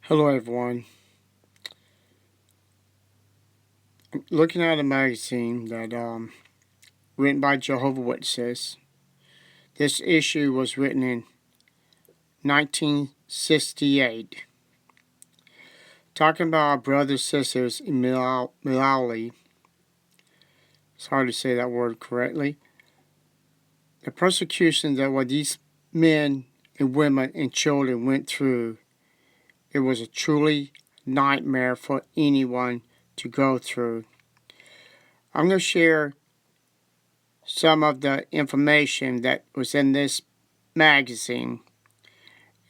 Hello everyone. I'm looking at a magazine that written by Jehovah's Witnesses. This issue was written in 1968, talking about our brothers and sisters in Malawi. It's hard to say that word correctly. The persecution that what these men and women and children went through, it was a truly nightmare for anyone to go through. I'm going to share some of the information that was in this magazine,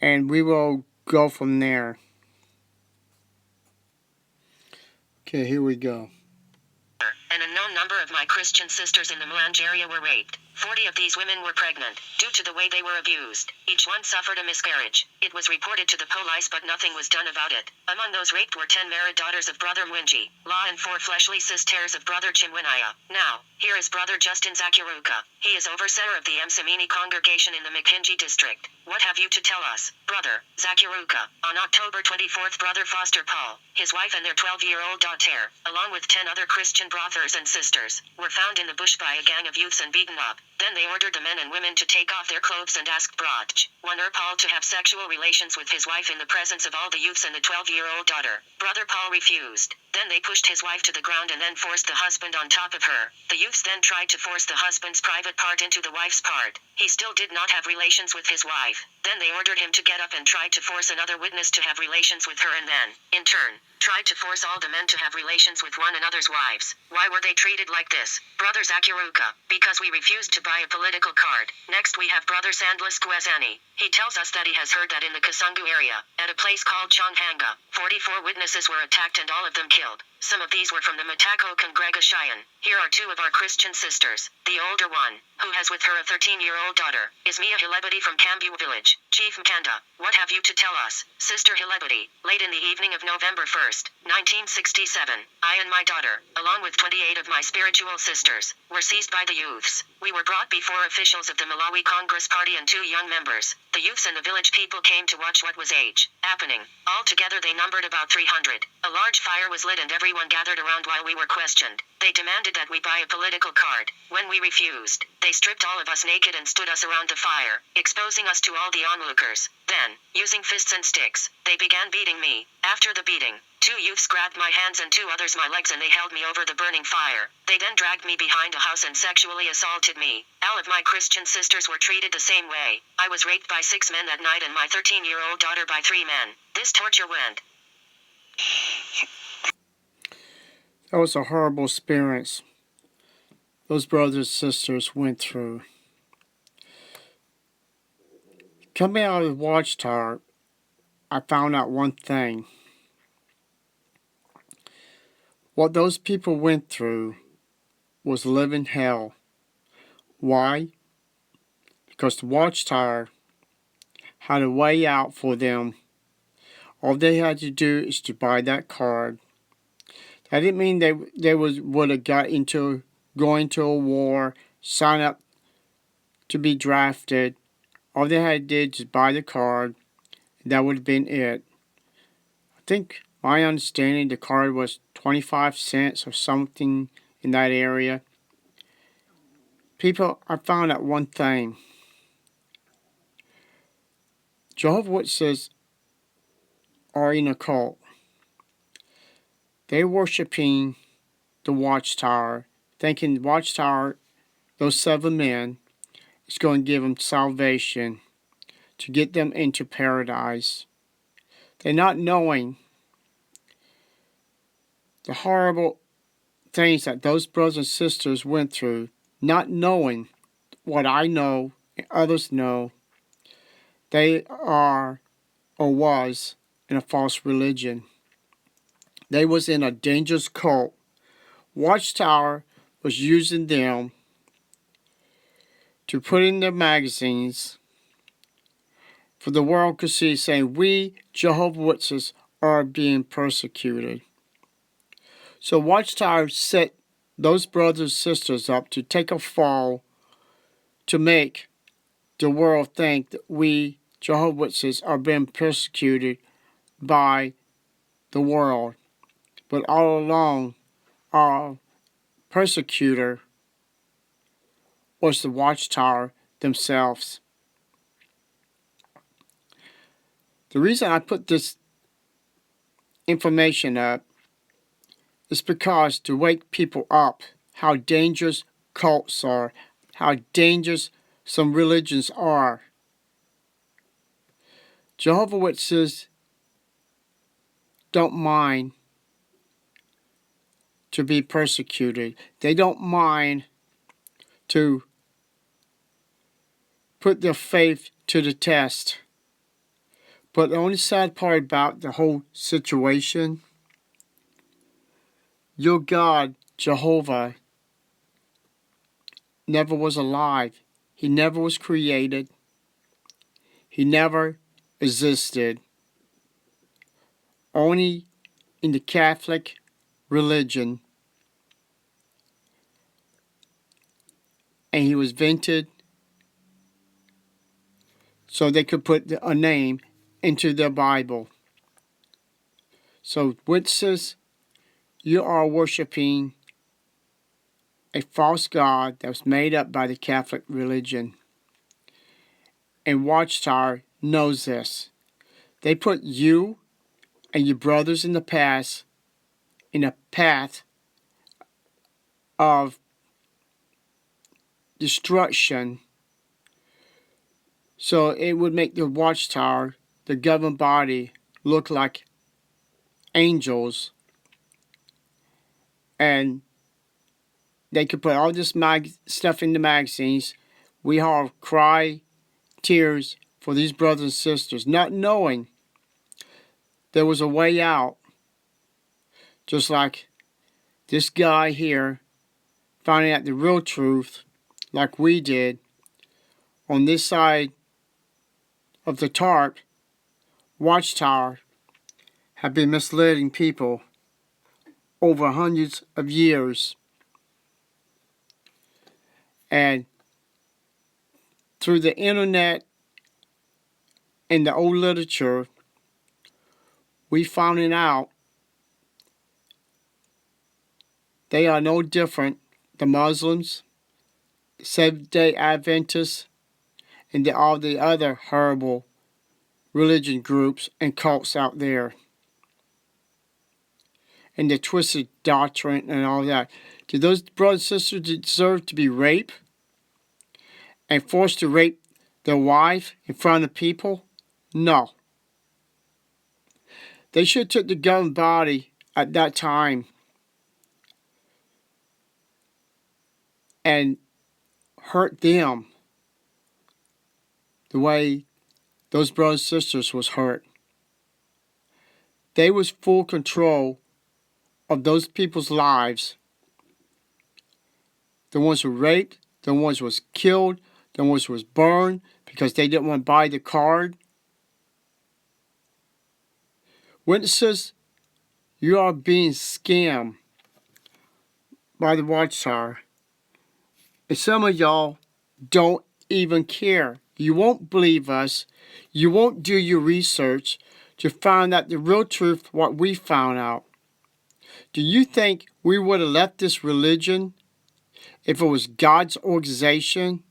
and we will go from there. Okay, here we go. An unknown number of my Christian sisters in the Mulange area were raped. 40 of these women were pregnant, due to the way they were abused. Each one suffered a miscarriage. It was reported to the police but nothing was done about it. Among those raped were 10 married daughters of Brother Mwinji, Law, and 4 fleshly sisters of Brother Chimwinaya. Now, here is Brother Justin Zakiruka. He is overseer of the Msamini congregation in the Makinji district. What have you to tell us, Brother Zakiruka? On October 24th, Brother Foster Paul, his wife and their 12-year-old daughter, along with 10 other Christian brothers and sisters, were found in the bush by a gang of youths and beaten up. Then they ordered the men and women to take off their clothes and asked Brother Paul to have sexual relations with his wife in the presence of all the youths and the 12-year-old daughter. Brother Paul refused. Then they pushed his wife to the ground and then forced the husband on top of her. The youths then tried to force the husband's private part into the wife's part. He still did not have relations with his wife. Then they ordered him to get up and tried to force another witness to have relations with her and then, in turn, tried to force all the men to have relations with one another's wives. Why were they treated like this? Brother Zakiruka, because we refused to buy a political card. Next we have Brother Sandlis Kwezani. He tells us that he has heard that in the Kasungu area, at a place called Chonghanga, 44 witnesses were attacked and all of them killed. Some of these were from the Matako congregation. Here are 2 of our Christian sisters. The older one, who has with her a 13-year-old daughter, is Mia Hilebedi from Kambu village. Chief Mkanda, what have you to tell us? Sister Hilebedi, late in the evening of November 1st, 1967, I and my daughter, along with 28 of my spiritual sisters, were seized by the youths. We were brought before officials of the Malawi Congress Party and 2 young members. The youths and the village people came to watch what was happening. Altogether they numbered about 300. A large fire was lit and everyone gathered around while we were questioned. They demanded that we buy a political card. When we refused, they stripped all of us naked and stood us around the fire, exposing us to all the onlookers. Then, using fists and sticks, they began beating me. After the beating, 2 youths grabbed my hands and 2 others my legs and they held me over the burning fire. They then dragged me behind a house and sexually assaulted me. All of my Christian sisters were treated the same way. I was raped by 6 men that night and my 13-year-old daughter by 3 men. This torture went. That was a horrible experience those brothers and sisters went through. Coming out of the watchtower, I found out one thing. What those people went through was living hell. Why? Because the watchtower had a way out for them. All they had to do is to buy that card. That didn't mean they would have going to a war, sign up to be drafted. All they had to do was buy the card. That would have been it. I think my understanding the card was 25 cents or something in that area. People, I found out one thing. Jehovah's Witnesses are in a cult. They're worshiping the watchtower, thinking the watchtower, those 7 men, is going to give them salvation to get them into paradise. They're not knowing the horrible things that those brothers and sisters went through, not knowing what I know and others know. They are or was in a false religion. They was in a dangerous cult. Watchtower was using them to put in their magazines for the world to see, saying, we, Jehovah's Witnesses, are being persecuted. So Watchtower set those brothers and sisters up to take a fall to make the world think that we, Jehovah's Witnesses, are being persecuted by the world, but all along our persecutor was the watchtower themselves. The reason I put this information up is because to wake people up how dangerous cults are, how dangerous some religions are. Jehovah's Witnesses don't mind to be persecuted. They don't mind to put their faith to the test. But the only sad part about the whole situation, your God, Jehovah, never was alive. He never was created. He never existed. Only in the Catholic religion. And he was invented so they could put a name into their Bible. So, witnesses, you are worshiping a false god that was made up by the Catholic religion. And Watchtower knows this. They put you and your brothers in the past in a path of destruction, so it would make the Watchtower, the governing body, look like angels, and they could put all this stuff in the magazines. We all cry tears for these brothers and sisters, not knowing there was a way out, just like this guy here finding out the real truth like we did on this side of the tarp. Watchtower have been misleading people over hundreds of years, and through the internet and the old literature we found it out they are no different the Muslims, Seventh-day Adventists, and all the other horrible religion groups and cults out there, and the twisted doctrine and all that. Do those brothers and sisters deserve to be raped and forced to rape their wife in front of people? No. They should have took the governing body at that time and hurt them the way those brothers and sisters was hurt. They was full control of those people's lives. The ones who raped, the ones who was killed, the ones who was burned because they didn't want to buy the card. Witnesses, you are being scammed by the Watchtower. And some of y'all don't even care. You won't believe us. You won't do your research to find out the real truth, what we found out. Do you think we would have left this religion if it was God's organization